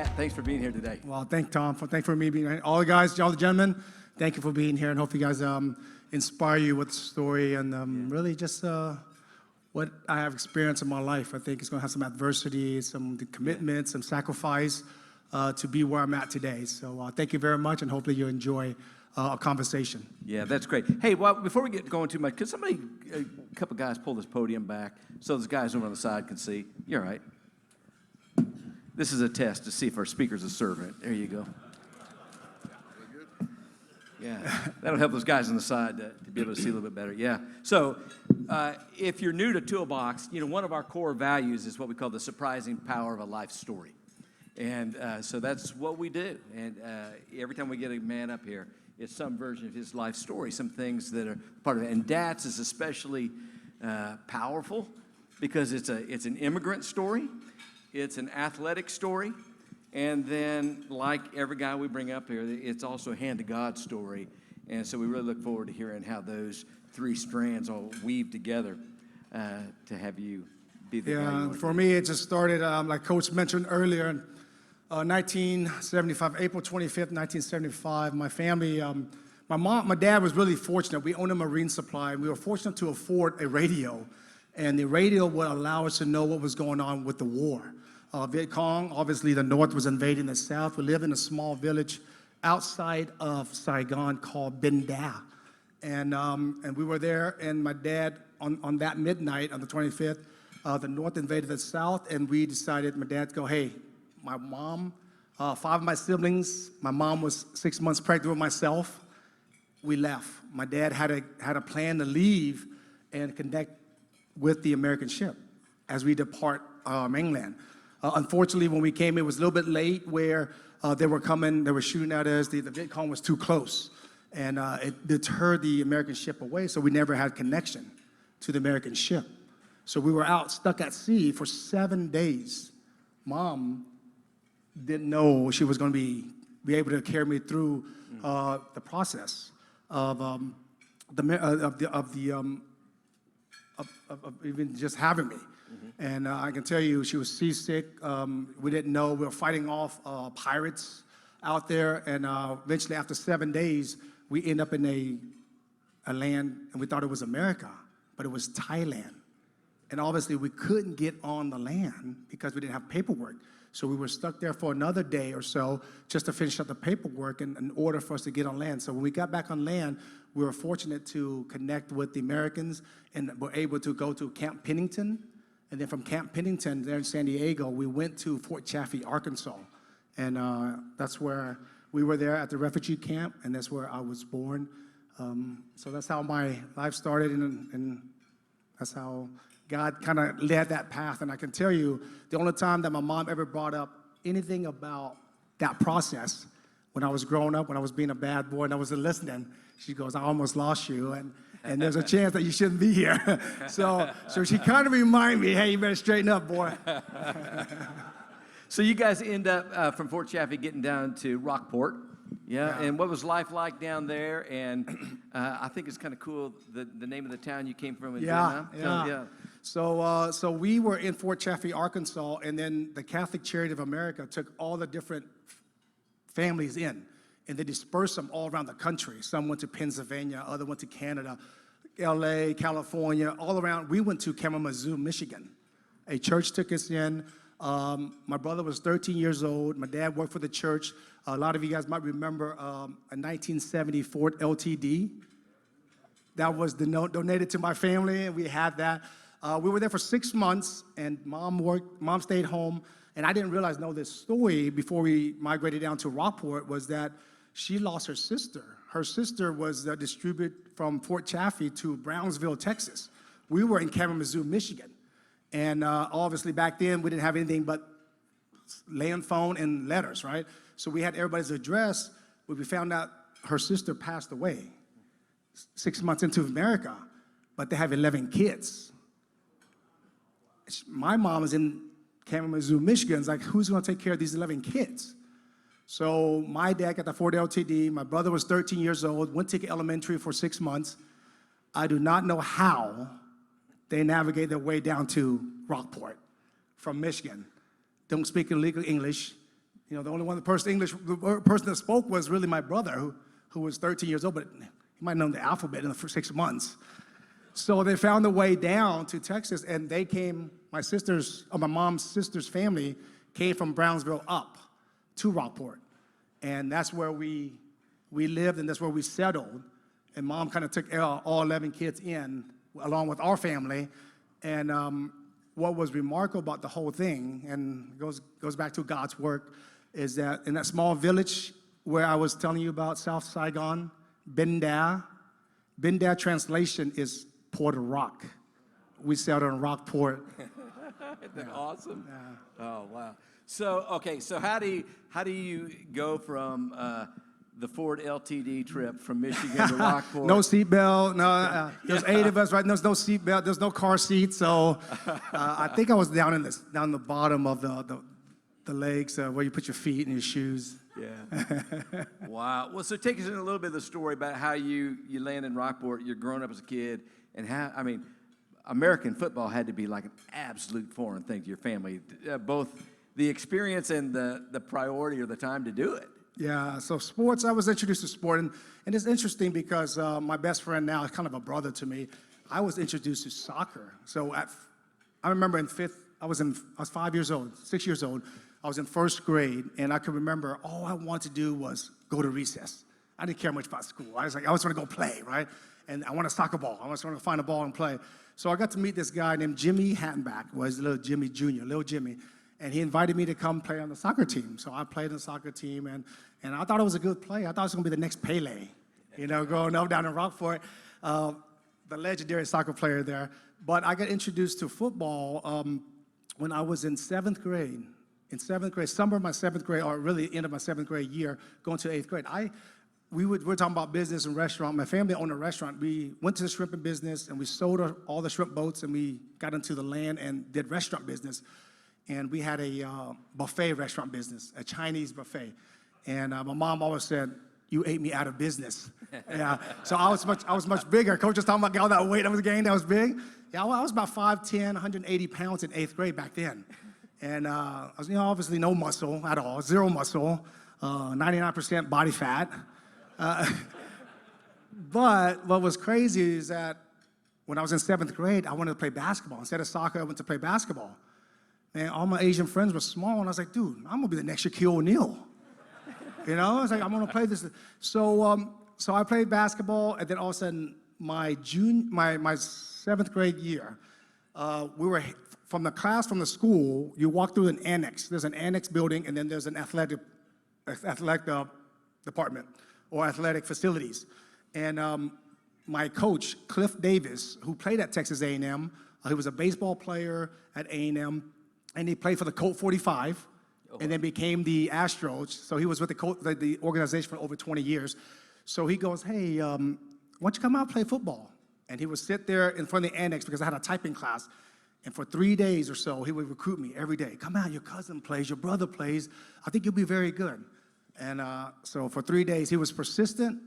Matt, thanks for being here today. Well, thanks for me being here. All the guys, all the gentlemen, thank you for being here, and hope you guys inspire you with the story and really just what I have experienced in my life. I think it's going to have some adversity, some commitment, some sacrifice to be where I'm at today. So thank you very much, and hopefully you enjoy a conversation. Yeah, that's great. Hey, well, before we get going too much, could somebody, a couple guys, pull this podium back so those guys over on the side can see? You're right. This is a test to see if our speaker's a servant. There you go. Yeah, that'll help those guys on the side to be able to see a little bit better. Yeah. So if you're new to Toolbox, you know, one of our core values is what we call the surprising power of a life story. And so that's what we do. And every time we get a man up here, it's some version of his life story, some things that are part of it. And Dad's is especially powerful because it's an immigrant story. It's an athletic story. And then, like every guy we bring up here, it's also a hand-to-God story. And so we really look forward to hearing how those three strands all weave together to have you be the guy you want to for be. me, it just started, like Coach mentioned earlier, in 1975, April 25th, 1975. My family, my dad was really fortunate. We owned a marine supply, and we were fortunate to afford a radio. And the radio would allow us to know what was going on with the war. Viet Cong, obviously the North was invading the South. We lived in a small village outside of Saigon called Bednarick. And we were there, and my dad, on that midnight, on the 25th, the North invaded the South, and we decided, my dad go, hey, my mom, 5 of my siblings, my mom was 6 months pregnant with myself. We left. My dad had a plan to leave and connect with the American ship as we depart England. Unfortunately, when we came, it was a little bit late where they were shooting at us. The Viet Cong was too close, and it deterred the American ship away, so we never had connection to the American ship. So we were out, stuck at sea for 7 days. Mom didn't know she was going to be able to carry me through the process of even just having me. And I can tell you, she was seasick. We didn't know. We were fighting off pirates out there. And eventually, after 7 days, we ended up in a land, and we thought it was America, but it was Thailand. And obviously, we couldn't get on the land because we didn't have paperwork. So we were stuck there for another day or so just to finish up the paperwork in order for us to get on land. So when we got back on land, we were fortunate to connect with the Americans and were able to go to Camp Pennington. And then from Camp Pennington there in San Diego, we went to Fort Chaffee, Arkansas. And that's where we were there at the refugee camp, and that's where I was born. So that's how my life started, and that's how God kind of led that path. And I can tell you, the only time that my mom ever brought up anything about that process, when I was growing up, when I was being a bad boy and I wasn't listening, she goes, I almost lost you, and there's a chance that you shouldn't be here. So she kind of reminded me, hey, you better straighten up, boy. So you guys end up from Fort Chaffee getting down to Rockport. Yeah, and what was life like down there? And I think it's kind of cool, the name of the town you came from in Vietnam. Yeah. So we were in Fort Chaffee, Arkansas, and then the Catholic Charity of America took all the different families in, and they dispersed them all around the country. Some went to Pennsylvania, others went to Canada, LA, California, all around. We went to Kalamazoo, Michigan. A church took us in. My brother was 13 years old. My dad worked for the church. A lot of you guys might remember a 1970 Ford LTD. That was donated to my family, and we had that. We were there for 6 months, and Mom stayed home. And I didn't know this story before we migrated down to Rockport, was that she lost her sister. Her sister was distributed from Fort Chaffee to Brownsville, Texas. We were in Kalamazoo, Michigan. And obviously back then, we didn't have anything but land phone and letters, right? So we had everybody's address, but we found out her sister passed away 6 months into America, but they have 11 kids. My mom is in Kalamazoo, Michigan. It's like, who's going to take care of these 11 kids? So my dad got the Ford LTD. My brother was 13 years old, went to elementary for 6 months. I do not know how they navigate their way down to Rockport from Michigan. Don't speak illegal English, You know, the only one, the person that spoke was really my brother, who was 13 years old, but he might have known the alphabet in the first 6 months. So they found a way down to Texas, and they came, my mom's sister's family came from Brownsville up to Rockport. And that's where we lived, and that's where we settled. And Mom kind of took all 11 kids in, along with our family. And what was remarkable about the whole thing, and goes back to God's work, is that in that small village where I was telling you about, South Saigon, Bednarick translation is Port of Rock. We settled in Rockport. Isn't that awesome? Yeah. Oh, wow. So, okay, so how do you go from the Ford LTD trip from Michigan to Rockport? No seatbelt. No, there's 8 of us, right? There's no seatbelt. There's no car seat. So I think I was down the bottom of the legs where you put your feet and your shoes. Yeah. Wow. Well, so take us in a little bit of the story about how you land in Rockport. You're growing up as a kid, and how, I mean, American football had to be like an absolute foreign thing to your family, both the experience and the priority or the time to do it. Yeah, so sports, I was introduced to sport, and it's interesting because my best friend now is kind of a brother to me. I was introduced to soccer. So I remember I was 5 years old, 6 years old. I was in first grade, and I can remember all I wanted to do was go to recess. I didn't care much about school. I was like, I just want to go play, right? And I want a soccer ball. I just want to find a ball and play. So I got to meet this guy named Jimmy Hattenback, was little Jimmy Jr., little Jimmy. And he invited me to come play on the soccer team. So I played in the soccer team, and I thought it was a good play. I thought it was going to be the next Pele, you know, growing up down in Rockport, the legendary soccer player there. But I got introduced to football when I was in 7th grade. In 7th grade, summer of my 7th grade, or really end of my 7th grade year, going to 8th grade. We were talking about business and restaurant. My family owned a restaurant. We went to the shrimping business, and we sold all the shrimp boats, and we got into the land and did restaurant business. And we had a buffet restaurant business, a Chinese buffet. And my mom always said, "You ate me out of business." Yeah. So I was much bigger. Coach was talking about all that weight I was gaining. That was big. Yeah, I was about 5'10", 180 pounds in 8th grade back then. And I was, obviously no muscle at all, 0 muscle, 99% body fat. But what was crazy is that when I was in 7th grade, I wanted to play basketball. Instead of soccer, I went to play basketball. And all my Asian friends were small, and I was like, dude, I'm gonna be the next Shaquille O'Neal. I was like, I'm gonna play this. So I played basketball, and then all of a sudden, my 7th grade year, we were from the school. You walk through an annex. There's an annex building, and then there's an athletic department or athletic facilities. And my coach, Cliff Davis, who played at Texas A&M, he was a baseball player at A&M. And he played for the Colt 45, and then became the Astros. So he was with the organization for over 20 years. So he goes, "Hey, why don't you come out and play football?" And he would sit there in front of the annex because I had a typing class. And for 3 days or so, he would recruit me every day. "Come out, your cousin plays, your brother plays. I think you'll be very good." And so for 3 days, he was persistent,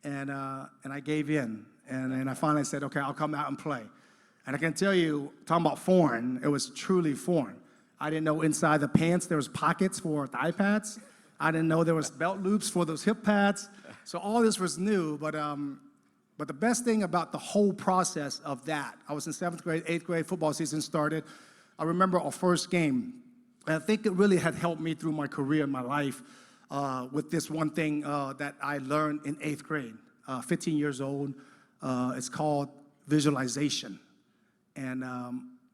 and I gave in. And I finally said, "Okay, I'll come out and play." And I can tell you, talking about foreign, it was truly foreign. I didn't know inside the pants there was pockets for thigh pads. I didn't know there was belt loops for those hip pads. So all this was new, but the best thing about the whole process of that, I was in 7th grade, 8th grade, football season started. I remember our first game. And I think it really had helped me through my career and my life with this one thing that I learned in 8th grade, 15 years old. It's called visualization. And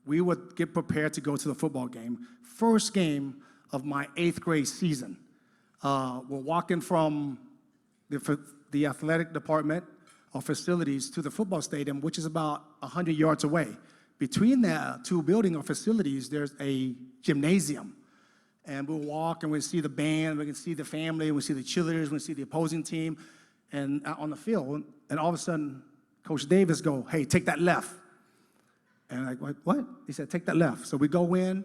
we would get prepared to go to the football game. First game of my 8th grade season. We're walking from the athletic department or facilities to the football stadium, which is about 100 yards away. Between the 2 buildings or facilities, there's a gymnasium. And we'll walk and we see the band, we can see the family, we see the cheerleaders, we see the opposing team and on the field. And all of a sudden, Coach Davis go, "Hey, take that left." And I'm like, "What?" He said, "Take that left." So we go in,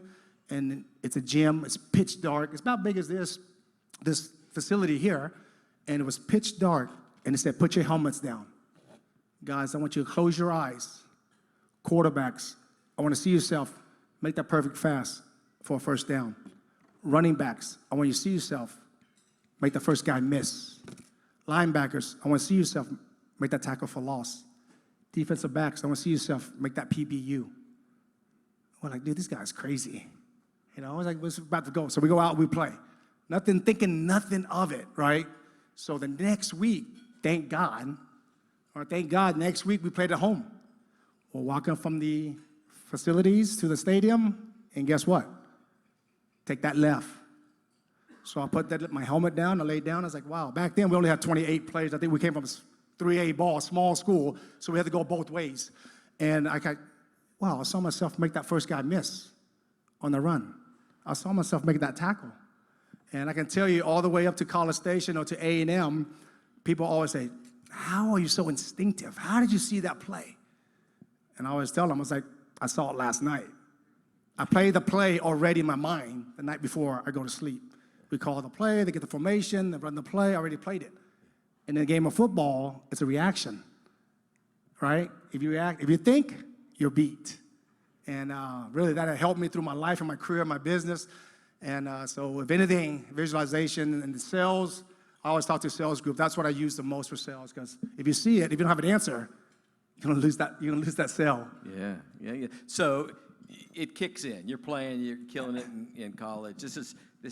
and it's a gym. It's pitch dark. It's about big as this facility here. And it was pitch dark. And it said, "Put your helmets down. Guys, I want you to close your eyes. Quarterbacks, I want to see yourself make that perfect pass for a first down. Running backs, I want you to see yourself make the first guy miss. Linebackers, I want to see yourself make that tackle for loss. Defensive backs, I want to see yourself make that PBU. We're like, dude, this guy's crazy. You know, I was like, we're about to go. So we go out, we play. Thinking nothing of it, right? So the next week, thank God, next week we played at home. We're walking from the facilities to the stadium, and guess what? Take that left. So I put my helmet down, I laid down, I was like, wow. Back then, we only had 28 players. I think we came from a 3A ball, small school, so we had to go both ways. And I saw myself make that first guy miss on the run. I saw myself make that tackle. And I can tell you all the way up to College Station or to A&M, people always say, how are you so instinctive? How did you see that play? And I always tell them, I was like, I saw it last night. I played the play already in my mind the night before I go to sleep. We call the play, they get the formation, they run the play, I already played it. In a game of football, it's a reaction, right? If you think, you're beat. And really, that had helped me through my life and my career, my business. And so if anything, visualization and the sales, I always talk to sales group. That's what I use the most for sales, because if you see it, if you don't have an answer, you're gonna lose that sale. Yeah. So it kicks in. You're playing, you're killing it in college. This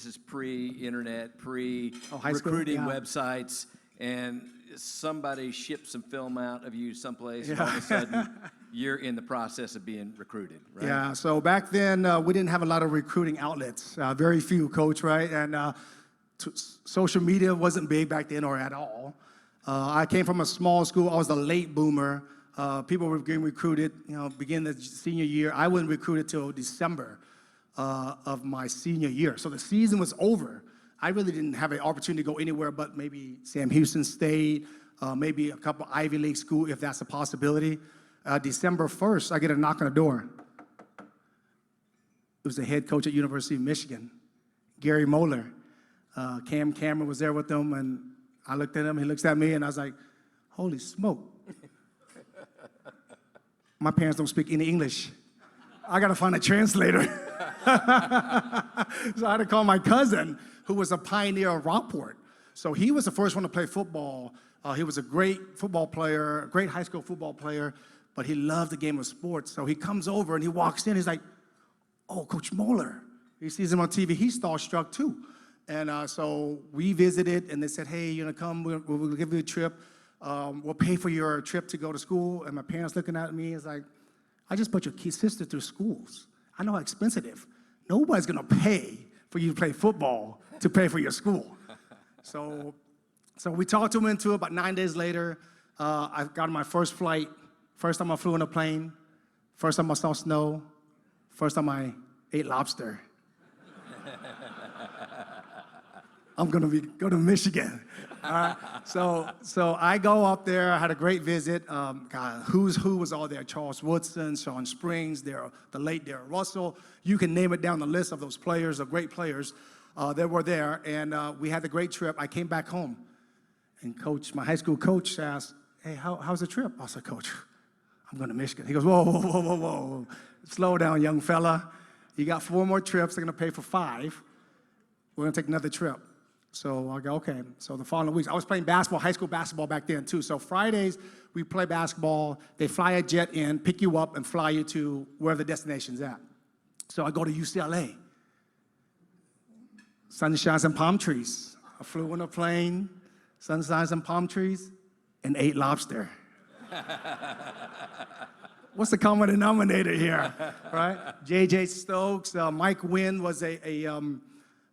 is pre-internet, pre-recruiting websites, and somebody ships some film out of you someplace, and all of a sudden you're in the process of being recruited, right? Yeah, so back then we didn't have a lot of recruiting outlets, very few, Coach, right? And social media wasn't big back then or at all. I came from a small school. I was the late boomer. People were getting recruited, beginning the senior year. I wasn't recruited till December of my senior year. So the season was over. I really didn't have an opportunity to go anywhere but maybe Sam Houston State, maybe a couple Ivy League school, if that's a possibility. December 1st, I get a knock on the door. It was the head coach at University of Michigan, Gary Moeller. Cam Cameron was there with them, and I looked at him, he looks at me, and I was like, holy smoke. My parents don't speak any English. I gotta find a translator. So I had to call my cousin, who was a pioneer of Rockport. So he was the first one to play football. He was a great football player, a great high school football player, but he loved the game of sports. So he comes over and he walks in, he's like, oh, Coach Moeller. He sees him on TV, he's starstruck too. And so we visited, and they said, hey, you're gonna come, we'll give you a trip. We'll pay for your trip to go to school. And my parents looking at me is like, I just put your kid sister through schools. I know how expensive it is. Nobody's gonna pay for you to play football to pay for your school. So we talked him into it. About 9 days later, I got on my first flight. First time I flew in a plane. First time I saw snow. First time I ate lobster. I'm gonna go to Michigan. So I go up there. I had a great visit. God, who's who was all there? Charles Woodson, Sean Springs, the late Darrell Russell. You can name it down the list of those players, of great players that were there. And we had a great trip. I came back home, and my high school coach asked, "Hey, how's the trip?" I said, "Coach, I'm going to Michigan." He goes, whoa. Slow down, young fella. You got 4 more trips. They're going to pay for 5. We're going to take another trip. So I go, okay. So the following weeks, I was playing basketball, high school basketball back then too. So Fridays, we play basketball. They fly a jet in, pick you up, and fly you to wherever the destination's at. So I go to UCLA. Sunshines and palm trees. I flew on a plane, sunshines and palm trees, and ate lobster. What's the common denominator here, right? J.J. Stokes, Mike Nguyen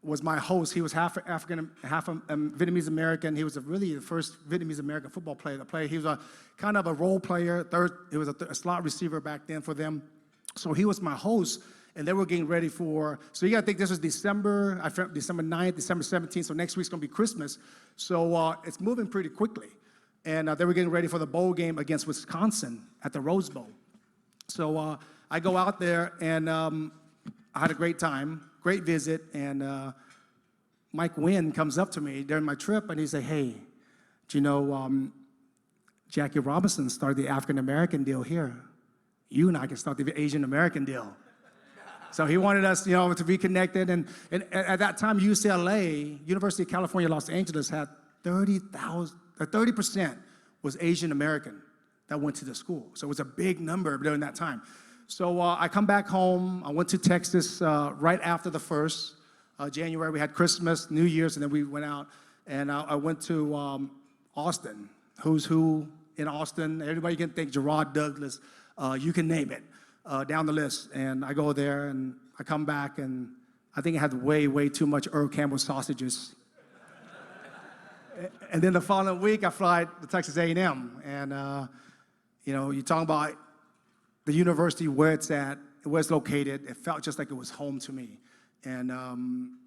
was my host. He was half African, half Vietnamese-American. He was really the first Vietnamese-American football player to play. He was a kind of a role player. He was a slot receiver back then for them. So he was my host, and they were getting ready for, so you gotta think this was December 9th, December 17th, so next week's gonna be Christmas. So it's moving pretty quickly. And they were getting ready for the bowl game against Wisconsin at the Rose Bowl. So I go out there, and I had a great time, great visit, and Mike Nguyen comes up to me during my trip, and he said, hey, do you know Jackie Robinson started the African-American deal here? You and I can start the Asian-American deal. So he wanted us, to be connected. And at that time, UCLA, University of California, Los Angeles, had 30% was Asian American that went to the school. So it was a big number during that time. So I come back home. I went to Texas right after the first. January, we had Christmas, New Year's, and then we went out. And I went to Austin, who's who in Austin. Everybody can think Gerard Douglas. You can name it down the list. And I go there, and I come back, and I think I had way, way too much Earl Campbell sausages. And then the following week, I fly to Texas A&M. And, you're talking about the university, where it's at, where it's located. It felt just like it was home to me. And I'm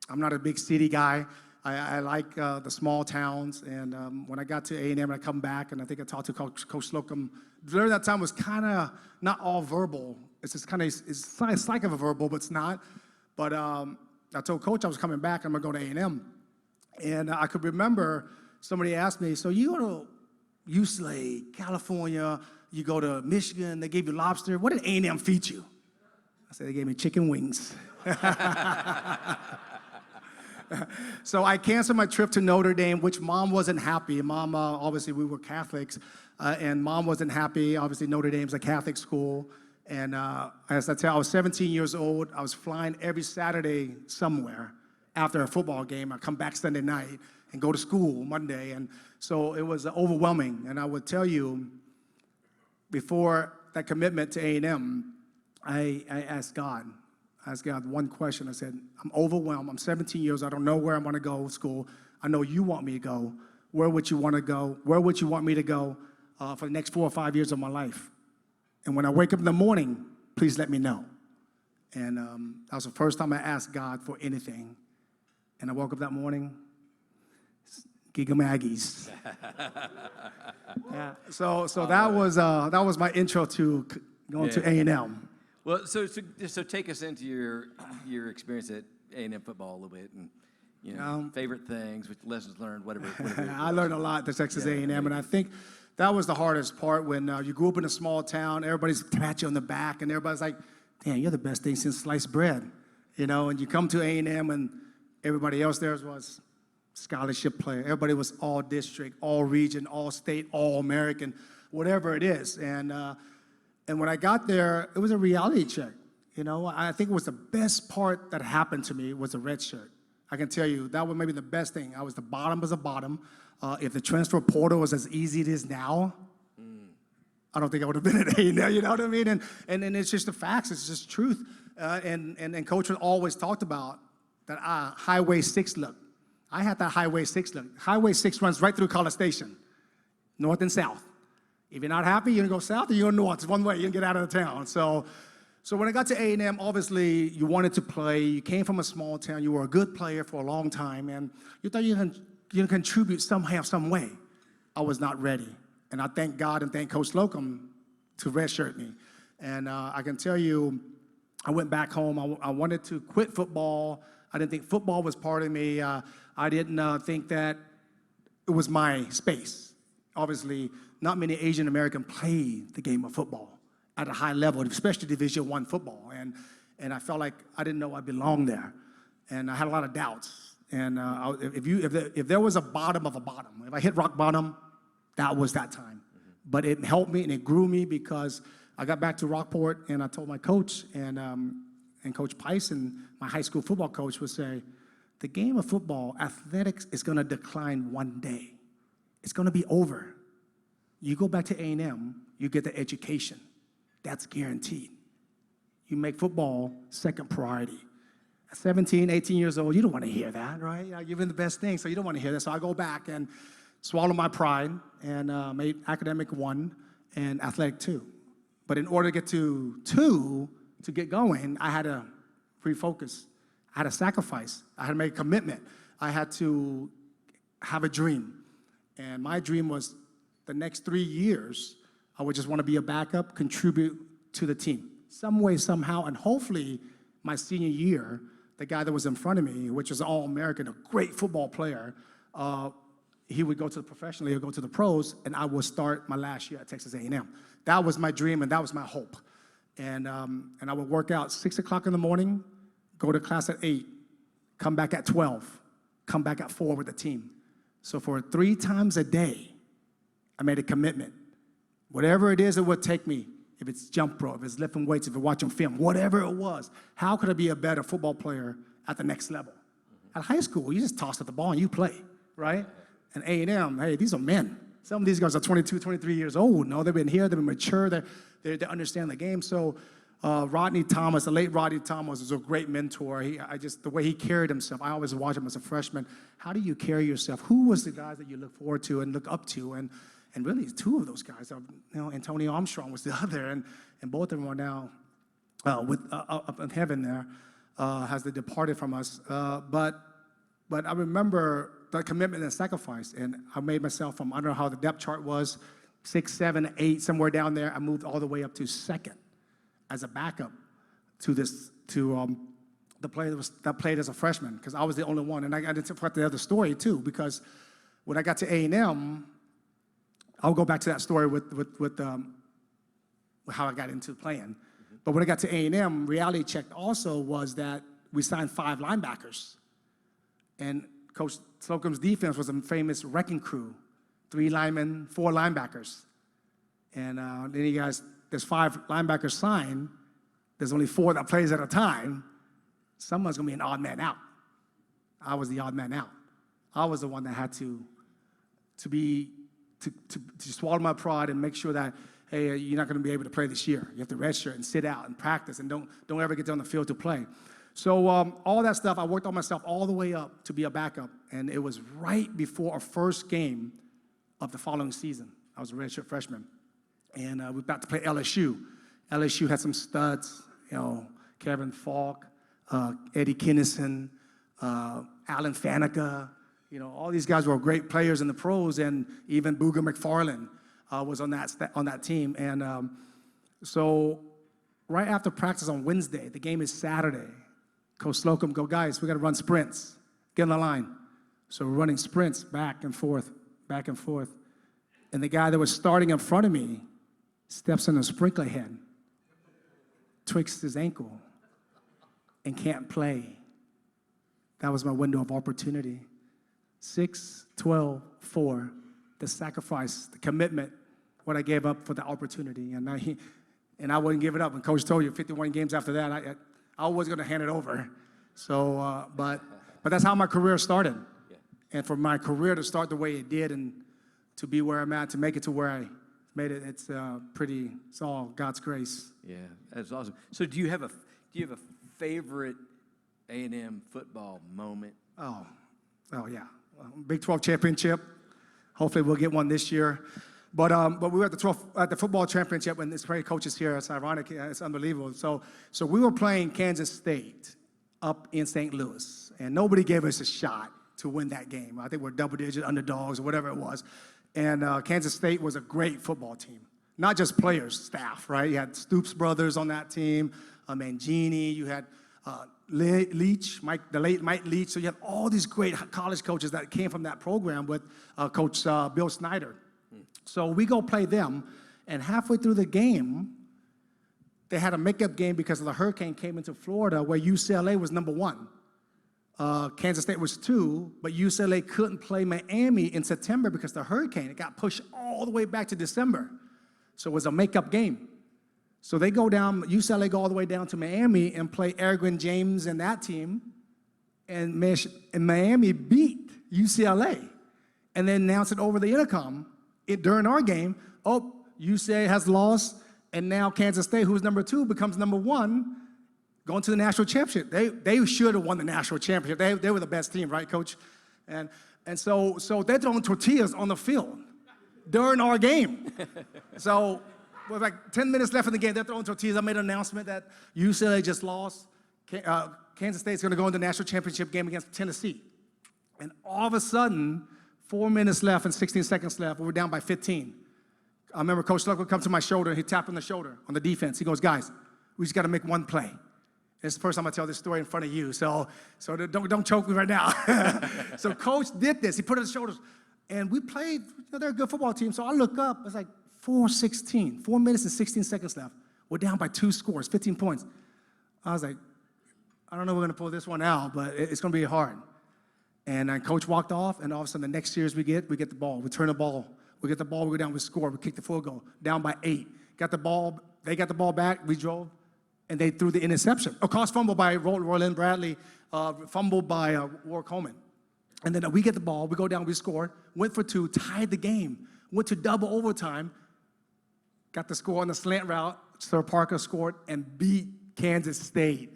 not a big city guy. I like the small towns. And when I got to A&M, I come back, and I think I talked to Coach Slocum. During that time was kind of not all verbal. It's just kind of, it's like a verbal, but it's not. But I told Coach I was coming back. I'm going to go to A&M. And I could remember somebody asked me, so you go to UCLA, California, you go to Michigan, they gave you lobster. What did A&M feed you? I said, they gave me chicken wings. So I canceled my trip to Notre Dame, which Mom wasn't happy. Mom, obviously, we were Catholics, and Mom wasn't happy. Obviously, Notre Dame's a Catholic school. And as I tell you, I was 17 years old. I was flying every Saturday somewhere after a football game. I'd come back Sunday night and go to school Monday. And so it was overwhelming. And I would tell you, before that commitment to A&M, I asked God one question. I said, I'm overwhelmed. I'm 17 years old. I don't know where I'm going to go to school. I know you want me to go. Where would you want to go? Where would you want me to go for the next 4 or 5 years of my life? And when I wake up in the morning, please let me know. And that was the first time I asked God for anything. And I woke up that morning, Giga Maggie's. Yeah. So that was my intro to going to A&M. Well, so take us into your experience at A&M football a little bit, and favorite things, lessons learned, whatever I learned a lot at Texas A&M, and I think that was the hardest part when you grew up in a small town. Everybody's pat you on the back, and everybody's like, "Damn, you're the best thing since sliced bread," And you come to A&M, and everybody else there was scholarship player. Everybody was all district, all region, all state, all American, whatever it is, And when I got there, it was a reality check. I think it was the best part that happened to me was the red shirt. I can tell you, that was maybe the best thing. I was the bottom of the bottom. If the transfer portal was as easy as it is now, I don't think I would have been at A&M, you know what I mean? And it's just the facts, it's just truth. And Coach always talked about that Highway 6 look. I had that Highway 6 look. Highway 6 runs right through College Station, north and south. If you're not happy, you're gonna go south or you're gonna go north. It's one way, you can get out of the town. So when I got to A&M, obviously you wanted to play. You came from a small town. You were a good player for a long time, and you thought you can contribute somehow, some way. I was not ready, and I thank God and thank Coach Slocum to redshirt me. And I can tell you, I went back home. I wanted to quit football. I didn't think football was part of me. I didn't think that it was my space. Obviously, not many Asian American play the game of football at a high level, especially Division I football. And I felt like I didn't know I belonged there. And I had a lot of doubts. And if there was a bottom of a bottom, if I hit rock bottom, that was that time. But it helped me and it grew me because I got back to Rockport and I told my coach and Coach Pison, my high school football coach, would say, the game of football, athletics is going to decline one day. It's going to be over. You go back to A&M, you get the education. That's guaranteed. You make football second priority. At 17, 18 years old, you don't want to hear that, right? You've been the best thing, so you don't want to hear that. So I go back and swallow my pride and made academic 1 and athletic 2. But in order to get to 2, to get going, I had to refocus. I had to sacrifice. I had to make a commitment. I had to have a dream. And my dream was the next 3 years, I would just want to be a backup, contribute to the team, some way, somehow, and hopefully my senior year, the guy that was in front of me, which was All-American, a great football player, he would go to the professional, he would go to the pros, and I would start my last year at Texas A&M. That was my dream, and that was my hope. And I would work out 6 o'clock in the morning, go to class at 8, come back at 12, come back at 4 with the team. So for 3 times a day, I made a commitment. Whatever it is it would take me, if it's jump rope, if it's lifting weights, if it's watching film, whatever it was, how could I be a better football player at the next level? At high school, you just toss at the ball and you play, right? And A&M, hey, these are men. Some of these guys are 22, 23 years old. No, they've been here, they've been mature, they understand the game. So Rodney Thomas, the late Rodney Thomas, was a great mentor. The way he carried himself, I always watched him as a freshman. How do you carry yourself? Who was the guys that you look forward to and look up to? And really, 2 of those guys, Antonio Armstrong was the other, and both of them are now up in heaven there, as they departed from us. But I remember the commitment and sacrifice, and I made myself from, I don't know how the depth chart was, 6, 7, 8, somewhere down there. I moved all the way up to 2nd as a backup to the player that played as a freshman, because I was the only one. And I didn't forget the other story too, because when I got to A&M, I'll go back to that story with how I got into playing. But when I got to A&M, reality check also was that we signed 5 linebackers. And Coach Slocum's defense was a famous wrecking crew, 3 linemen, 4 linebackers. And then you guys, there's 5 linebackers signed. There's only 4 that plays at a time. Someone's going to be an odd man out. I was the odd man out. I was the one that had to swallow my pride and make sure that, hey, you're not going to be able to play this year. You have to redshirt and sit out and practice and don't ever get on the field to play. So all that stuff, I worked on myself all the way up to be a backup. And it was right before our first game of the following season. I was a redshirt freshman. And we were about to play LSU. LSU had some studs, Kevin Falk, Eddie Kinnison, Alan Faneca. All these guys were great players in the pros, and even Booger McFarland was on that team. And so right after practice on Wednesday, the game is Saturday. Coach Slocum go, guys, we got to run sprints. Get on the line. So we're running sprints back and forth, back and forth. And the guy that was starting in front of me steps in a sprinkler head, twists his ankle, and can't play. That was my window of opportunity. 6, 12, 4, the sacrifice, the commitment, what I gave up for the opportunity. And I wouldn't give it up. And Coach told you 51 games after that, I was going to hand it over. So, but that's how my career started. Yeah. And for my career to start the way it did and to be where I'm at, to make it to where I made it, it's all God's grace. Yeah, that's awesome. So do you have a favorite A&M football moment? Oh yeah. Big 12 championship. Hopefully we'll get one this year. But we were at the football championship, and this great coach is here. It's ironic. It's unbelievable. So we were playing Kansas State up in St. Louis, and nobody gave us a shot to win that game. I think we're double-digit underdogs or whatever it was. And Kansas State was a great football team. Not just players, staff, right? You had Stoops brothers on that team, Mangini. You had Leach, the late Mike Leach. So you have all these great college coaches that came from that program with Coach Bill Snyder. So we go play them, and halfway through the game, they had a makeup game because of the hurricane came into Florida, where UCLA was number 1. Kansas State was 2, but UCLA couldn't play Miami in September because the hurricane. It got pushed all the way back to December. So it was a makeup game. So they go down, UCLA go all the way down to Miami and play Erwin James and that team, and Miami beat UCLA, and then announced it over the intercom during our game. Oh, UCLA has lost, and now Kansas State, who's number 2, becomes number 1, going to the national championship. They should have won the national championship. They were the best team, right, Coach? And so they're throwing tortillas on the field during our game. So with like 10 minutes left in the game, they're throwing tortillas. I made an announcement that UCLA just lost. Kansas State's going to go into the national championship game against Tennessee. And all of a sudden, 4 minutes left and 16 seconds left, we were down by 15. I remember Coach Slocum come to my shoulder. He tapped on the shoulder on the defense. He goes, guys, we just got to make one play. It's the first time I tell this story in front of you, so don't choke me right now. So Coach did this. He put it on his shoulders, and we played. They're a good football team, so I look up. It's like 4:16, 4 minutes and 16 seconds left. We're down by 2 scores, 15 points. I was like, I don't know if we're going to pull this one out, but it's going to be hard. And then coach walked off, and all of a sudden the next series we get the ball. We turn the ball. We get the ball, we go down, we score. We kick the field goal, down by 8. Got the ball, they got the ball back, we drove, and they threw the interception. A cross fumble by Roland Bradley, fumbled by Warwick Coleman. And then we get the ball, we go down, we scored, went for 2, tied the game, went to double overtime, got the score on the slant route. Sir Parker scored and beat Kansas State,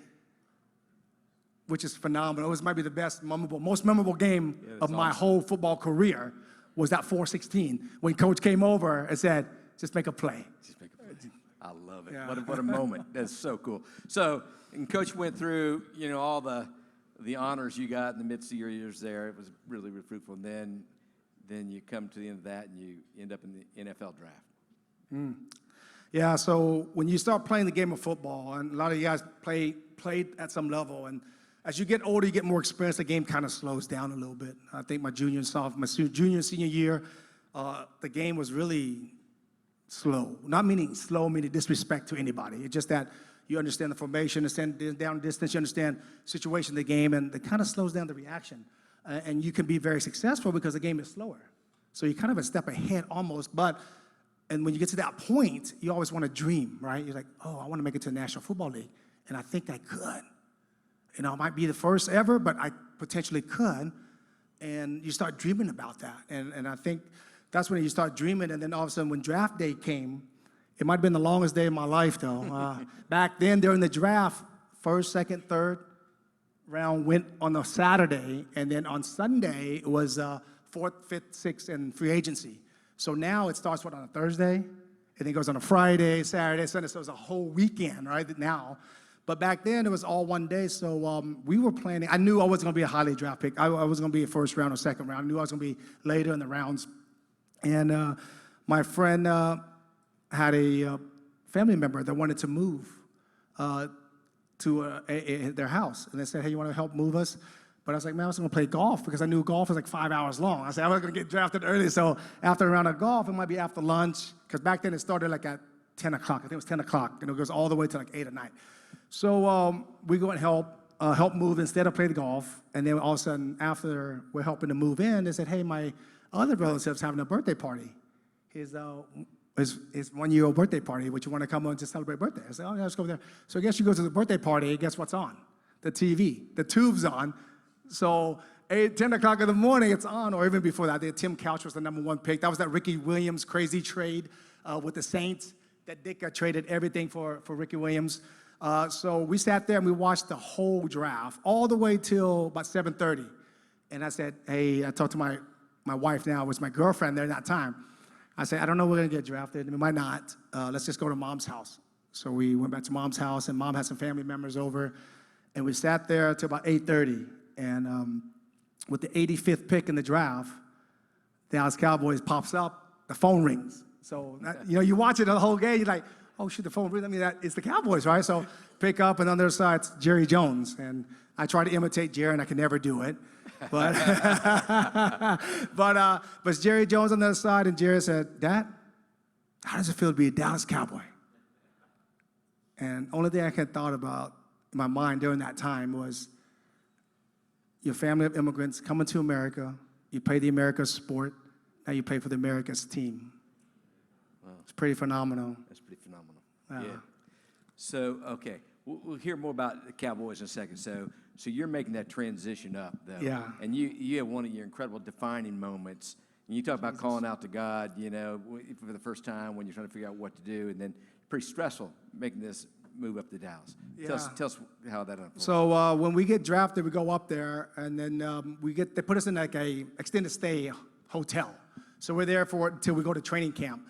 which is phenomenal. It might be the most memorable game of my whole football career was that 4-16 when coach came over and said, just make a play. Just make a play. I love it. Yeah. What a moment. That's so cool. So, and coach went through, all the honors you got in the midst of your years there. It was really, really fruitful. And then you come to the end of that and you end up in the NFL draft. Yeah, so when you start playing the game of football, and a lot of you guys played at some level, and as you get older, you get more experience, the game kind of slows down a little bit. I think my junior and senior year, the game was really slow. Not meaning slow, meaning disrespect to anybody. It's just that you understand the formation, understand down distance, you understand situation of the game, and it kind of slows down the reaction. And you can be very successful because the game is slower. So you're kind of a step ahead almost, and when you get to that point, you always want to dream, right? You're like, oh, I want to make it to the National Football League, and I think I could. It might be the first ever, but I potentially could. And you start dreaming about that. And I think that's when you start dreaming. And then all of a sudden, when draft day came, it might have been the longest day of my life, though. Back then, during the draft, first, second, third round went on a Saturday. And then on Sunday, it was fourth, fifth, sixth, and free agency. So now it starts, on a Thursday? And then it goes on a Friday, Saturday, Sunday. So it's a whole weekend, right, now. But back then, it was all one day, so we were planning. I knew I wasn't going to be a highly draft pick. I was going to be a first round or second round. I knew I was going to be later in the rounds. And my friend had a family member that wanted to move to their house. And they said, hey, you want to help move us? But I was like, man, I was going to play golf because I knew golf was like 5 hours long. I said, I was going to get drafted early, so after a round of golf, it might be after lunch, because back then it started like at 10 o'clock. I think it was 10 o'clock, and it goes all the way to like 8 at night. So we go and help move instead of play the golf. And then all of a sudden, after we're helping to move in, they said, hey, my other relative's having a birthday party. His 1-year-old birthday party. Would you want to come on to celebrate birthday? I said, oh, yeah, let's go over there. So I guess you go to the birthday party, guess what's on? The TV. The tube's on. So 10 o'clock in the morning, it's on, or even before that. Tim Couch was the #1 pick. That was that Ricky Williams crazy trade with the Saints. That Dick traded everything for Ricky Williams. So we sat there and we watched the whole draft all the way till about 7:30. And I said, hey, I talked to my wife now, was my girlfriend there at that time. I said, I don't know if we're going to get drafted. We might not. Let's just go to Mom's house. So we went back to Mom's house, and Mom had some family members over. And we sat there till about 8:30. And with the 85th pick in the draft, Dallas Cowboys pops up, the phone rings. So, you watch it the whole game, you're like, oh, shoot, the phone rings. I mean, it's the Cowboys, right? So pick up, and on the other side, it's Jerry Jones. And I try to imitate Jerry, and I can never do it. But but it's Jerry Jones on the other side, and Jerry said, Dad, how does it feel to be a Dallas Cowboy? And only thing I had thought about in my mind during that time was, your family of immigrants coming to America, you play the America's sport, now you play for the America's team. Wow. It's pretty phenomenal. That's pretty phenomenal. Yeah. So, okay, we'll hear more about the Cowboys in a second. So you're making that transition up, though. Yeah. And you have one of your incredible defining moments. And you talk about calling out to God, for the first time when you're trying to figure out what to do, and then pretty stressful making this move up to Dallas. Yeah. Tell us how that unfolds. So when we get drafted, we go up there, and then they put us in like a extended stay hotel. So we're there until we go to training camp.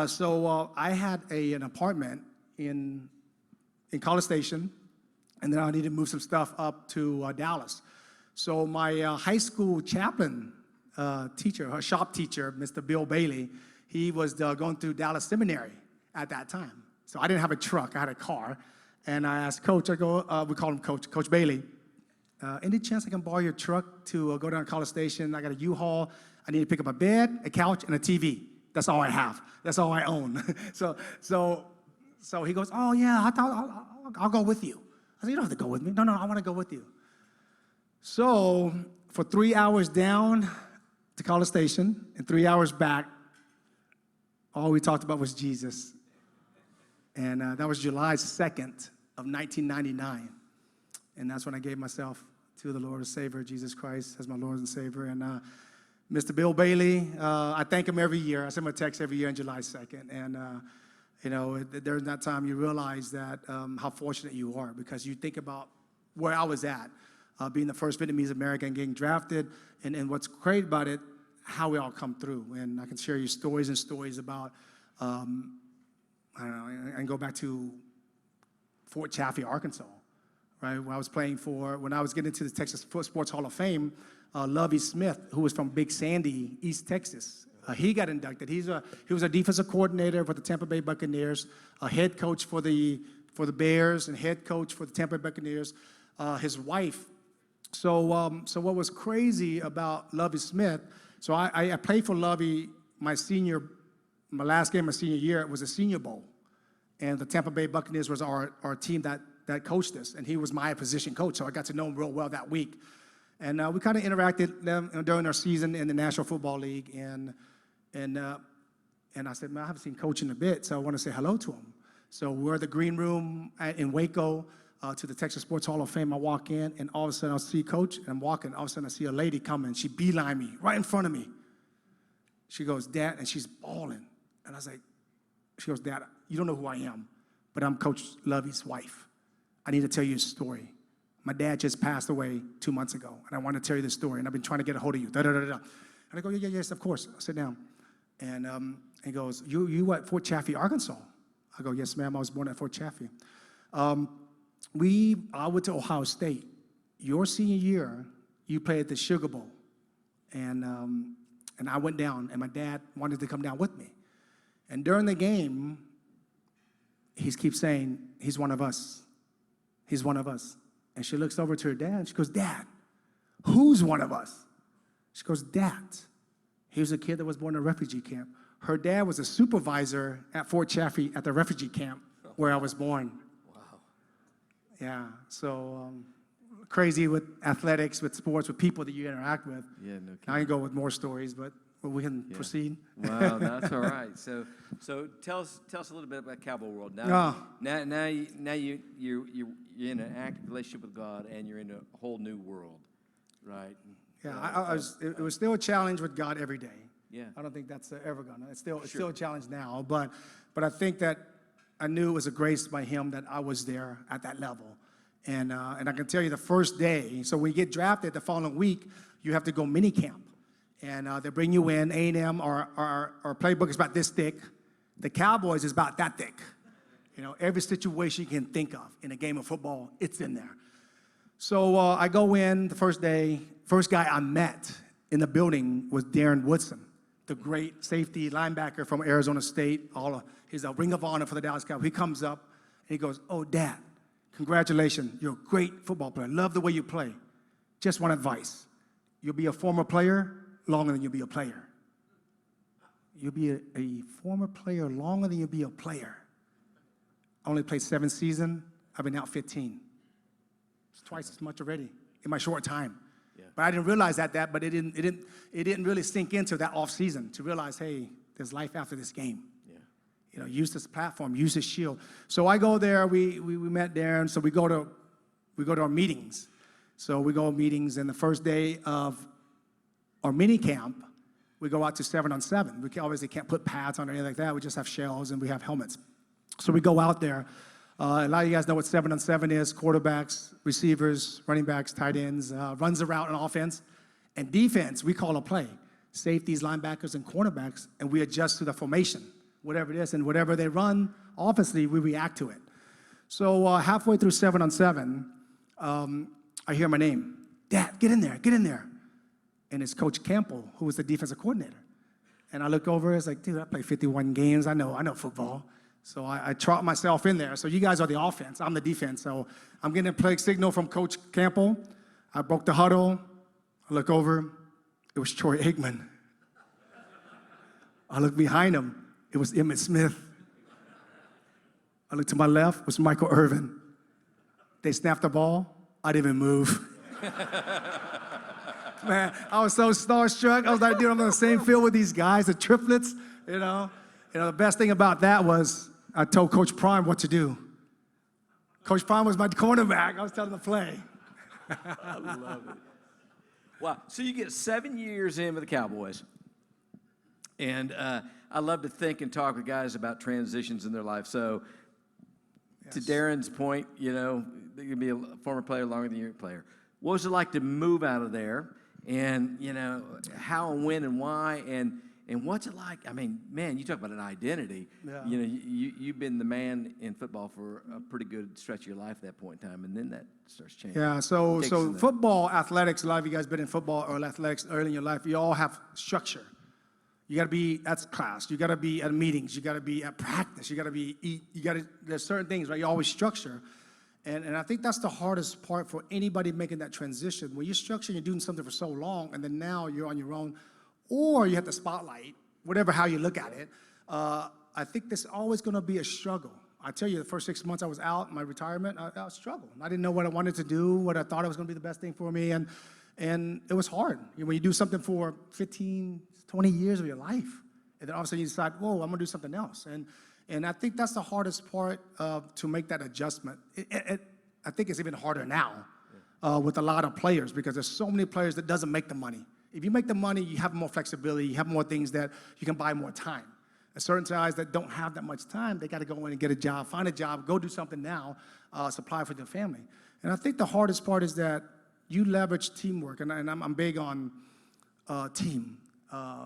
So I had an apartment in College Station, and then I needed to move some stuff up to Dallas. So my high school chaplain teacher, her shop teacher, Mr. Bill Bailey, he was going through Dallas Seminary at that time. So I didn't have a truck, I had a car. And I asked Coach, we call him Coach Bailey, any chance I can borrow your truck to go down to College Station? I got a U-Haul, I need to pick up a bed, a couch, and a TV. That's all I have. That's all I own. So So he goes, oh, yeah, I thought I'll go with you. I said, you don't have to go with me. No, I want to go with you. So for 3 hours down to College Station and 3 hours back, all we talked about was Jesus. And that was July 2nd of 1999. And that's when I gave myself to the Lord and Savior, Jesus Christ, as my Lord and Savior. And Mr. Bill Bailey, I thank him every year. I send him a text every year on July 2nd. And, during that time, you realize that how fortunate you are, because you think about where I was at, being the first Vietnamese-American, getting drafted. And what's great about it, how we all come through. And I can share you stories and stories about, I don't know, and go back to Fort Chaffee, Arkansas, right? When I was when I was getting into the Texas Sports Hall of Fame, Lovie Smith, who was from Big Sandy, East Texas, he got inducted. He was a defensive coordinator for the Tampa Bay Buccaneers, a head coach for the Bears, and head coach for the Tampa Bay Buccaneers. His wife. So what was crazy about Lovie Smith? So I played for Lovie my last game of senior year. It was a Senior Bowl, and the Tampa Bay Buccaneers was our team that coached us, and he was my position coach. So I got to know him real well that week, and we kind of interacted during our season in the National Football League, and I said, man, I haven't seen Coach in a bit, so I want to say hello to him. So we're at the green room in Waco to the Texas Sports Hall of Fame. I walk in, and all of a sudden I see Coach, and I'm walking. All of a sudden I see a lady coming. She beeline me right in front of me. She goes, Dad, and she's bawling. And I was like, she goes, Dad, you don't know who I am, but I'm Coach Lovie's wife. I need to tell you a story. My dad just passed away 2 months ago, and I want to tell you this story, and I've been trying to get a hold of you. And I go, yes, of course. I sit down. And he goes, you at Fort Chaffee, Arkansas? I go, yes, ma'am, I was born at Fort Chaffee. I went to Ohio State. Your senior year, you played at the Sugar Bowl. And I went down, and my dad wanted to come down with me. And during the game, he keeps saying, he's one of us. He's one of us. And she looks over to her dad, and she goes, Dad, who's one of us? She goes, Dad. He was a kid that was born in a refugee camp. Her dad was a supervisor at Fort Chaffee at the refugee camp where I was born. Wow. Yeah, so crazy with athletics, with sports, with people that you interact with. Yeah, no kidding. I can go with more stories, but we can proceed. Wow, that's all right. So tell us a little bit about Cowboy World. Now you're in an active relationship with God, and you're in a whole new world, right? Yeah, it was still a challenge with God every day. Yeah. I don't think that's ever gonna. It's still a challenge now, but I think that I knew it was a grace by Him that I was there at that level, and I can tell you the first day. So when you get drafted the following week, you have to go mini camp, and they bring you in. A&M, our playbook is about this thick. The Cowboys is about that thick. You know, every situation you can think of in a game of football, it's in there. So I go in the first day. First guy I met in the building was Darren Woodson, the great safety linebacker from Arizona State. He's a Ring of Honor for the Dallas Cowboys. He comes up and he goes, oh, Dad, congratulations. You're a great football player. Love the way you play. Just one advice. You'll be a former player longer than you'll be a player. You'll be a former player longer than you'll be a player. I only played 7 seasons. I've been out 15. It's twice as much already in my short time. Yeah. But I didn't realize that, but it didn't really sink into that off season to realize, hey, there's life after this game. Yeah. You know, use this platform, use this shield. So I go there. We met Darren. So we go to our meetings. So we go to meetings, and the first day of our mini camp, we go out to 7-on-7. We obviously can't put pads on or anything like that. We just have shells and we have helmets. So we go out there. A lot of you guys know what 7-on-7 is: quarterbacks, receivers, running backs, tight ends, runs the route on offense. And defense, we call a play. Safeties, linebackers, and cornerbacks, and we adjust to the formation, whatever it is, and whatever they run, offensively, we react to it. So halfway through 7-on-7, I hear my name. Dad, get in there, get in there. And it's Coach Campbell, who was the defensive coordinator. And I look over, it's like, dude, I played 51 games. I know football. So I trot myself in there. So you guys are the offense. I'm the defense. So I'm getting a play signal from Coach Campbell. I broke the huddle. I look over. It was Troy Aikman. I look behind him. It was Emmitt Smith. I looked to my left, was Michael Irvin. They snapped the ball. I didn't even move. Man, I was so starstruck. I was like, dude, I'm on the same field with these guys, the triplets, you know. The best thing about that was I told Coach Prime what to do. Coach Prime was my cornerback. I was telling him to play. I love it. Wow. So you get 7 years in with the Cowboys. And I love to think and talk with guys about transitions in their life. So to Darren's point, you know, you can be a former player longer than you're a player. What was it like to move out of there? And, you know, how and when and why? And what's it like? I mean, man, you talk about an identity. Yeah. You know, you've been the man in football for a pretty good stretch of your life at that point in time, and then that starts changing. Yeah, so football, athletics, a lot of you guys been in football or athletics early in your life, you all have structure. You got to be at class. You got to be at meetings. You got to be at practice. You got to be eat. You got to. There's certain things, right? You always structure, and I think that's the hardest part for anybody making that transition. When you're structuring, you're doing something for so long, and then now you're on your own, or you have the spotlight. Whatever how you look at it, I think there's always going to be a struggle. I tell you, the first 6 months I was out, my retirement, I struggled. I didn't know what I wanted to do, what I thought it was going to be the best thing for me, and it was hard. When you do something for 15, 20 years of your life, and then all of a sudden you decide, whoa, I'm going to do something else. And I think that's the hardest part to make that adjustment. I think it's even harder now with a lot of players because there's so many players that doesn't make the money. If you make the money, you have more flexibility, you have more things that you can buy more time. And certain guys that don't have that much time, they got to go in and get a job, find a job, go do something now, supply for their family. And I think the hardest part is that you leverage teamwork, and I'm big on team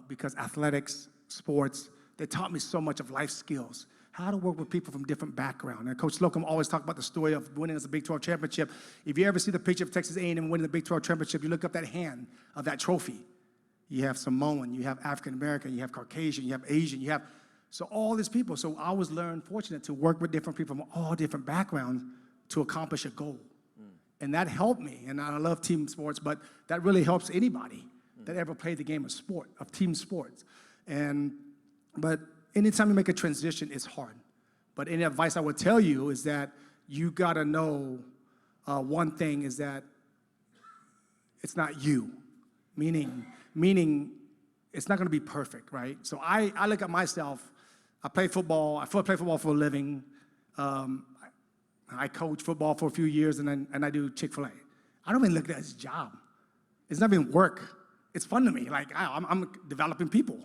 because athletics, sports, they taught me so much of life skills, how to work with people from different backgrounds. And Coach Slocum always talked about the story of winning as a Big 12 championship. If you ever see the picture of Texas A&M winning the Big 12 championship, you look up that hand of that trophy. You have Samoan, you have African-American, you have Caucasian, you have Asian, you have, so all these people. So I was fortunate to work with different people from all different backgrounds to accomplish a goal. And that helped me, and I love team sports, but that really helps anybody that ever played the game of sport, of team sports. But anytime you make a transition, it's hard. But any advice I would tell you is that you gotta know one thing is that it's not you, meaning it's not gonna be perfect, right? So I look at myself, I play football, I play football for a living. I coach football for a few years and I do Chick-fil-A. I don't even look at it as a job. It's not even work. It's fun to me. Like I'm developing people.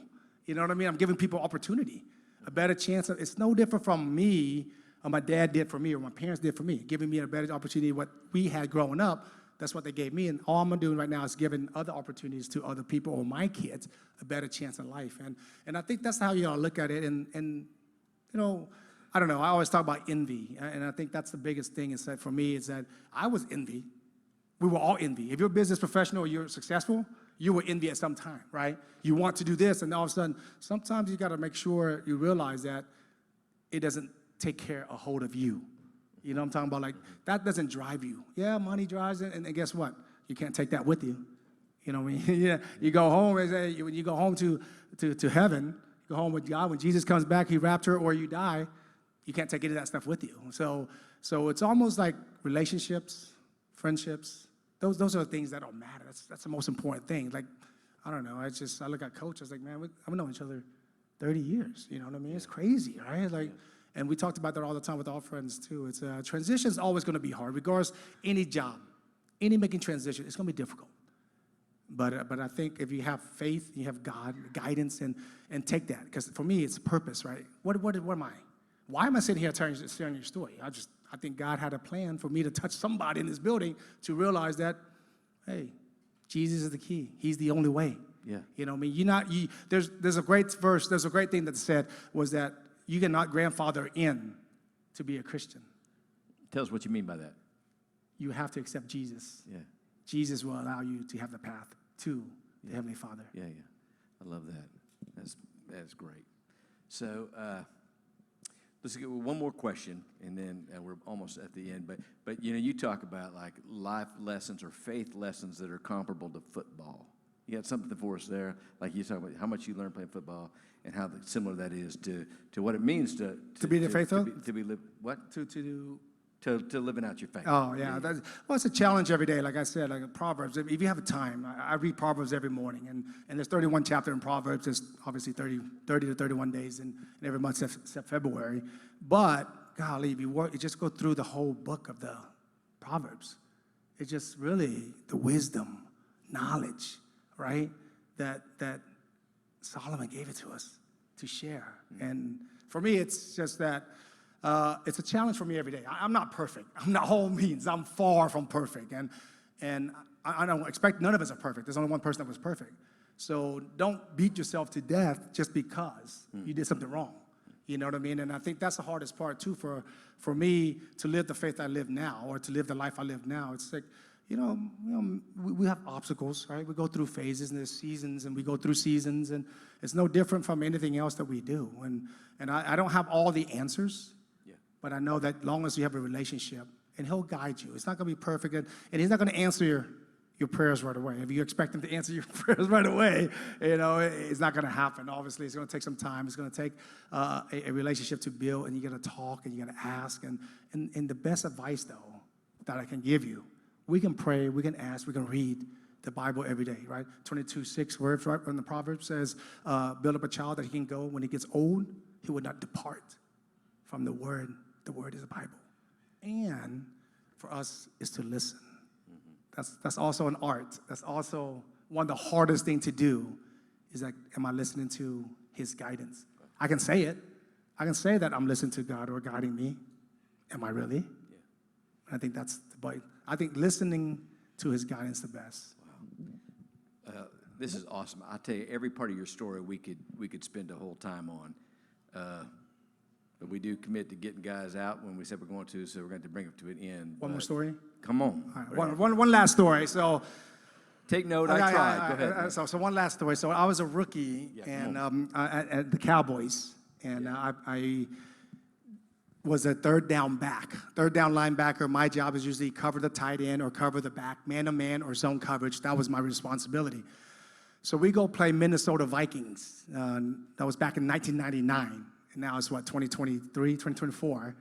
You know what I mean? I'm giving people opportunity, a better chance. It's no different from me, or my dad did for me, or my parents did for me, giving me a better opportunity. What we had growing up, that's what they gave me. And all I'm doing right now is giving other opportunities to other people or my kids a better chance in life. And I think that's how you all look at it. And you know, I don't know. I always talk about envy, and I think that's the biggest thing. Is that for me is that I was envy. We were all envy. If you're a business professional or you're successful, you were envy at some time, right? You want to do this, and all of a sudden, sometimes you got to make sure you realize that it doesn't take care of hold of you. You know what I'm talking about? Like, that doesn't drive you. Yeah, money drives it, and guess what? You can't take that with you. You know what I mean? Yeah, you go home, when you go home to heaven, you go home with God. When Jesus comes back, he rapture or you die, you can't take any of that stuff with you. So it's almost like relationships, friendships. Those are the things that don't matter. That's the most important thing. Like, I don't know. I look at Coach. I was like, man, we've known each other 30 years. You know what I mean? It's crazy, right? Like, and we talked about that all the time with our friends too. It's transition is always going to be hard, regardless any job, any making transition. It's going to be difficult. But I think if you have faith, you have God, guidance, and take that. Because for me, it's purpose, right? What am I? Why am I sitting here sharing your story? I think God had a plan for me to touch somebody in this building to realize that, hey, Jesus is the key. He's the only way. Yeah. You know what I mean? There's a great verse, there's a great thing that said was that you cannot grandfather in to be a Christian. Tell us what you mean by that. You have to accept Jesus. Yeah. Jesus will allow you to have the path to the Heavenly Father. Yeah. I love that. That's great. So, let's get one more question, and then we're almost at the end. But you know, you talk about like life lessons or faith lessons that are comparable to football. You had something for us there, like you talking about how much you learned playing football and how similar that is to what it means to be the faithful? to be what? To living out your faith. Oh, yeah. Well, it's a challenge every day. Like I said, like Proverbs, if you have time, I read Proverbs every morning. And there's 31 chapters in Proverbs. There's obviously 30 to 31 days in every month except February. But, golly, if you just go through the whole book of the Proverbs. It's just really the wisdom, knowledge, right, that Solomon gave it to us to share. And for me, it's just that it's a challenge for me every day. I'm not perfect. I'm not all means. I'm far from perfect. And I don't expect none of us are perfect. There's only one person that was perfect. So don't beat yourself to death just because you did something wrong. You know what I mean? And I think that's the hardest part, too, for me to live the faith I live now or to live the life I live now. It's like, we have obstacles, right? We go through phases and there's seasons and we go through seasons, and it's no different from anything else that we do. And I don't have all the answers, but I know that as long as you have a relationship, and he'll guide you. It's not going to be perfect, and he's not going to answer your prayers right away. If you expect him to answer your prayers right away, it's not going to happen. Obviously, it's going to take some time. It's going to take a relationship to build, and you got to talk, and you got to ask. And the best advice, though, that I can give you, we can pray, we can ask, we can read the Bible every day, right? 22:6 words, right? When the proverb says, build up a child that he can go when he gets old, he would not depart from the word. The word is the Bible. And for us is to listen. That's also an art. That's also one of the hardest things to do is like, am I listening to his guidance? I can say it. I can say that I'm listening to God or guiding me. Am I really? Yeah. I think that's the point. I think listening to his guidance the best. Wow. This is awesome. I tell you, every part of your story we could spend a whole time on. But we do commit to getting guys out when we said we're going to, so we're going to bring it to an end. One more story? Come on. All right, one last story. So, take note. I tried. Go ahead. So one last story. So I was a rookie at the Cowboys, and I was a third down linebacker. My job is usually cover the tight end or cover the back, man-to-man or zone coverage. That was my responsibility. So we go play Minnesota Vikings. That was back in 1999. Now it's 2023, 2024.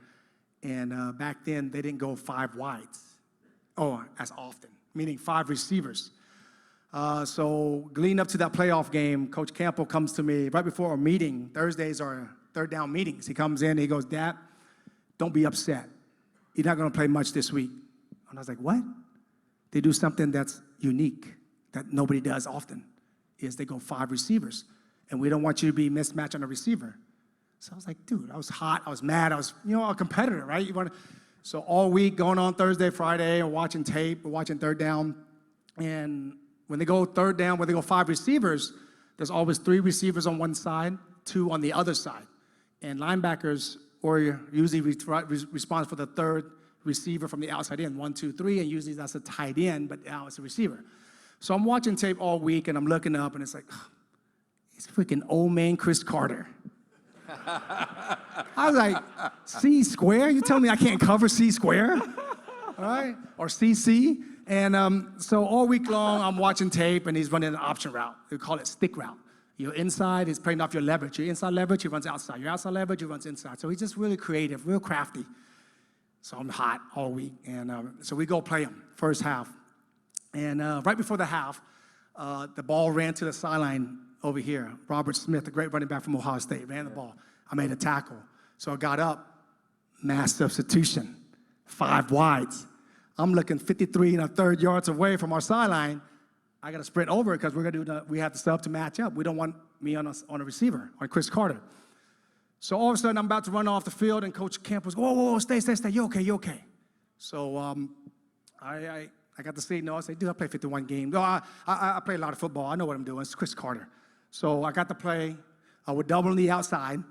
And back then, they didn't go 5 wides. As often, meaning 5 receivers. So leading up to that playoff game, Coach Campbell comes to me right before a meeting. Thursdays are third down meetings. He comes in, he goes, Dad, don't be upset. You're not going to play much this week. And I was like, what? They do something that's unique, that nobody does often, is they go 5 receivers. And we don't want you to be mismatched on a receiver. So I was like, dude, I was hot, I was mad, I was, a competitor, right? So all week, going on Thursday, Friday, or watching tape, or watching third down. And when they go third down, when they go 5 receivers, there's always 3 receivers on one side, 2 on the other side. And linebackers usually respond for the third receiver from the outside in, 1, 2, 3, and usually that's a tight end, but now it's a receiver. So I'm watching tape all week, and I'm looking up, and it's like, it's freaking old man Chris Carter. I was like, C square? You tell me I can't cover C square? All right? Or CC? And so all week long, I'm watching tape, and he's running an option route. We call it stick route. You're inside, he's playing off your leverage. Your inside leverage, he runs outside. Your outside leverage, he runs inside. So he's just really creative, real crafty. So I'm hot all week. And so we go play him, first half. And right before the half, the ball ran to the sideline over here. Robert Smith, the great running back from Ohio State, ran the ball. I made a tackle. So I got up, mass substitution, 5 wides. I'm looking 53 1/3 yards away from our sideline. I got to sprint over because we have the sub to match up. We don't want me on a receiver, on Chris Carter. So all of a sudden, I'm about to run off the field, and Coach Campbell's, whoa, stay. You okay. So I got the signal. I said, dude, I play 51 games. I play a lot of football. I know what I'm doing. It's Chris Carter. So I got to play with double on the outside,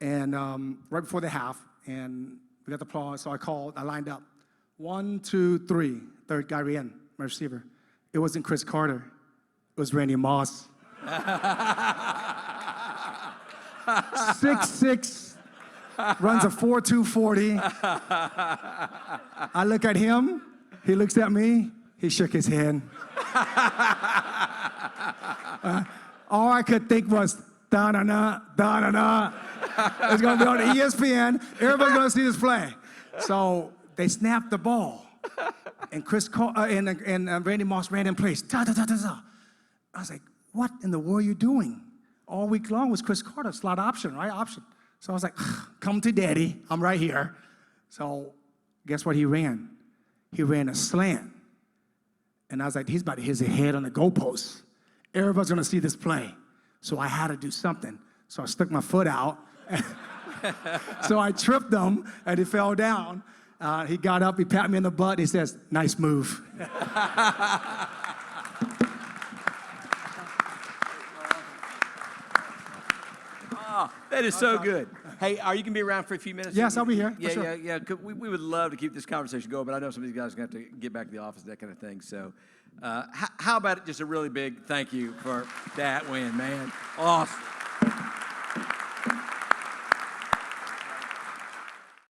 and right before the half, and we got the applause. So I lined up. 1, 2, 3. Third guy in, my receiver. It wasn't Chris Carter. It was Randy Moss. 6'6", runs a 4.2 40. I look at him. He looks at me. He shook his head. All I could think was, da-na-na, da-na-na. It's going to be on ESPN. Everybody's going to see this play. So they snapped the ball. And Randy Moss ran in place. Da-da-da-da-da. I was like, what in the world are you doing? All week long was Chris Carter, slot option, right? Option. So I was like, come to daddy. I'm right here. So guess what he ran? He ran a slant. And I was like, he's about to hit his head on the goalpost. Everybody's going to see this play. So I had to do something. So I stuck my foot out. So I tripped him, and he fell down. He got up, he patted me in the butt, and he says, nice move. Oh, that is so good. Hey, are you going to be around for a few minutes? Yes, I'll be here. Yeah, for sure. yeah. We would love to keep this conversation going, but I know some of these guys are going to have to get back to the office, that kind of thing. So how about just a really big thank you for Dat Nguyen, man? Awesome.